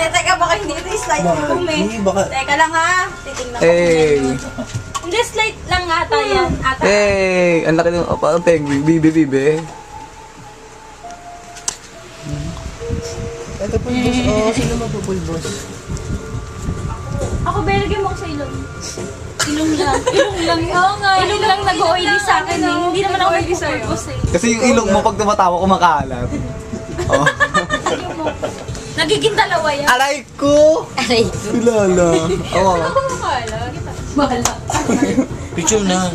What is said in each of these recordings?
teka, baka hindi ito slide room eh. Hindi, baka... Teka lang ha. Titingnan ko. Hey! Hindi, slide lang ata yan. Ata. Hey! Ang laki ng parang penguin. Bibi. Ito pulbos. Oo, sino mapupulbos? Ako, belagyan mo ako sa ilong. Ilong lang. Ilong lang. Oo nga. Ilong lang nag-oily sa akin eh. Hindi naman ako nagpupulbos eh. Kasi yung ilong mo pag tumatawa kumakalat. Oh. Nagiging dalawa yan. Aray ko! Aray ko. Si Lala. Oo. Bahala. Picture na.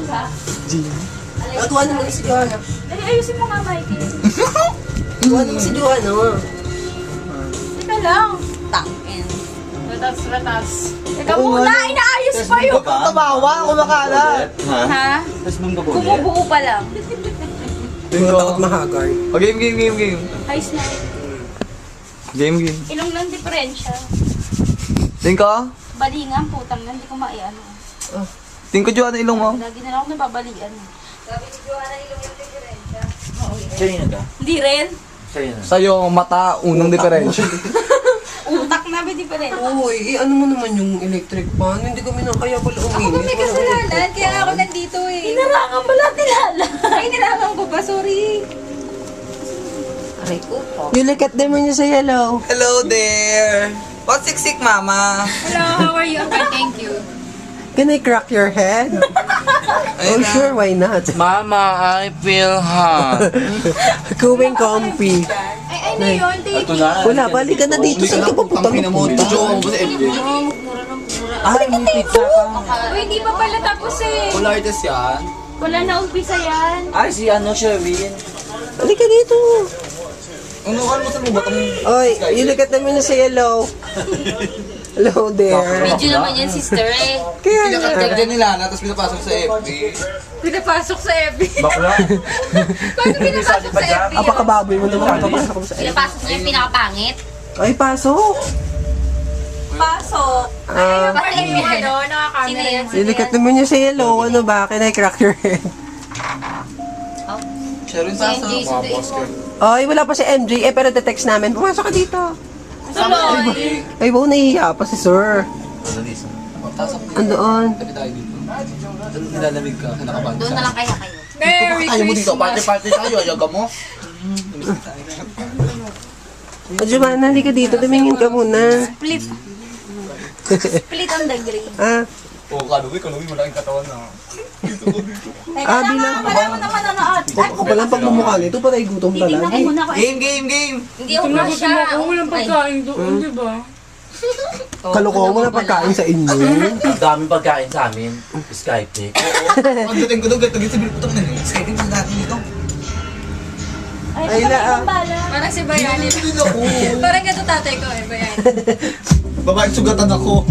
Natuwa naman si Johanna. Dali, ayusin mo nga, Mikey. Natuwa naman si Johanna. Teka lang. Tangin. Ratas. Teka Oo muna, nga, no. inaayos pa yun. Huwag kang tumawa, kumakalat. Ha? Tapos bumba ko ulit. Bumubuo pa lang. Hindi ko takot mahagar. Oh, game. Ayos na. Game. Ilong lang diferensya. Tingin ko? Balingan, putang na. Hindi ko maiano. Tingin ko dyan ang ilong mo. Lagi na lang ako nababalian. Sabi ni Joanna, ilong yung diferensya. Sa'yo na ka? Hindi rin. Sa'yo na. Sa'yo, mata, unang diferensya. Utak na ba diferensya? Uy, ano mo naman yung electric fan? Hindi kami na kaya pala uminit. Ako ba may kasalanan? Kaya ako nandito eh. Hinarangan mo lang nilala. Ay, hinarangan ko ba? Sorry. Aray ko po. You look at them when you say hello. Hello there! What's siksik, mama? Hello, how are you? Okay, thank you. Can I crack your head? Oh, sure, why not? Mama, I feel hot. Going comfy. Ay, ano yun? Ito na. Wala, balik ka na dito. Saan ka papunta? Jowa mo ba sa FB? Ay, may pizza ka. Uy, hindi pa pala tapos eh. Polar test yan. Wala na umpisa yan. Ay, si ano, Sherwin. Balik ka dito. Unukan mo sa lubat ang... Oy, you look at them when you say hello. Hello there. Video naman yan, sister eh. Kaya Pinakatag din nila na, tapos pinapasok sa FB. Pinapasok sa FB. Bakla. Paano pinapasok sa FB? apakababoy mo naman. Papasok mo sa Pinapasok niya yung pinakapangit. Ay, pasok. Pasok. Ah, Pati yung ano, nakakamera. Sino yan? you look at them when you say hello. Ano ba? Can I crack your head? Sharon, pasok. Mga boss ko. Ay, wala pa si MJ. Pero text namin. Pumasok ka dito. Tuloy. Ay, wow, nahihiya pa si sir. Pasok. Andoon. Tabi tayo dito. Doon nilalamig ka, nakabago Doon na lang kaya kayo. Ayaw mo dito, party tayo, ayaw ka mo. O, Giovanna, halika dito. Tumingin ka muna. Split. Split on the green. Ah, Oo, kaluwi, malaking katawan na. Teka lang bilang- wala mo naman nanonood. Ay, ako palang pagmumukha nito. Patay gutom titignan ko pala. muna ko. Game! Hindi ako masya. Walang pagkain doon, di ba? Kalokohan mo na pagkain sa inyo. Ang daming pagkain sa amin. Skype eh. Ang dating ko doon, gagawin sa biliputang na yun. Exciting sa natin dito. Ay, la, ah. Parang si Bayani. Hindi ako. Parang ganito tatay ko eh, Bayani. Babae, sugatan ako.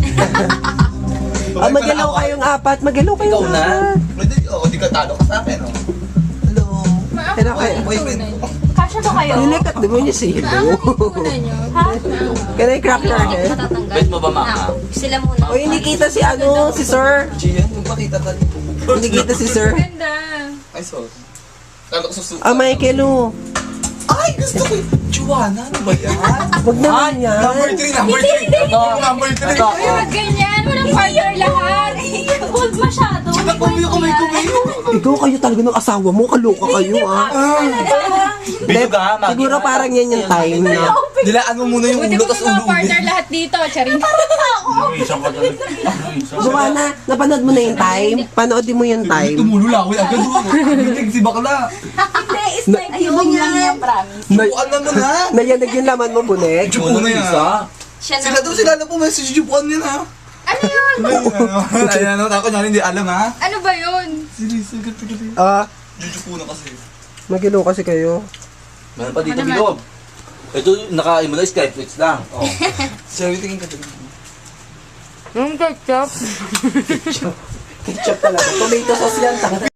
Ah, magalaw kayong apat. Magalaw kayong Ikaw na? apat. Pwede, di ka talo ka sa akin, oh. Hello. Hello kayo. Boyfriend ko. Kasya ba kayo? You look at them when you say hello. Ha? Can I crack your head? Bet mo ba, mama? Sila muna. O, hindi kita si ano, si sir. Gian, magpakita ka dito. Hindi kita si sir. Ay, sorry. Kala ko susuka. Ah, Michael, oh. Ay, gusto ko yun. Joanna, ano ba yan? Wag naman yan. Number 3. Number 3. Uy, wag ganyan. Walang partner lahat. Huwag masyado. Tsaka kumiyo. Ikaw kayo talaga ng asawa mo. Kaloka kayo, ah. Bigo ka, magi. Siguro parang yan yung time na. Dilaan mo muna yung ulo, tas ulo. lahat dito, Charing. Isang ka talaga. Joanna, napanood mo na yung time? Panoodin mo yung time. Tumulo lang ako agad. Hindi, si bakla. Hindi, it's like yung lang yan, promise. Jupuan na mo na. Nayanag yung laman mo, bunek. Jupuan na yan. Siya Sila daw, sila na po message jupuan yan, ha? Ano yun? Ayan, ako niya, hindi alam, ha? Ano ba yun? Sige, sige. Ah, Jujupo na kasi. magilo kasi kayo. Meron pa dito, Bilog. Ito, nakain mo na Skyflix lang. Oh. Sorry, tingin ka dun. Yung ketchup. Ketchup talaga. Tomato sauce yan.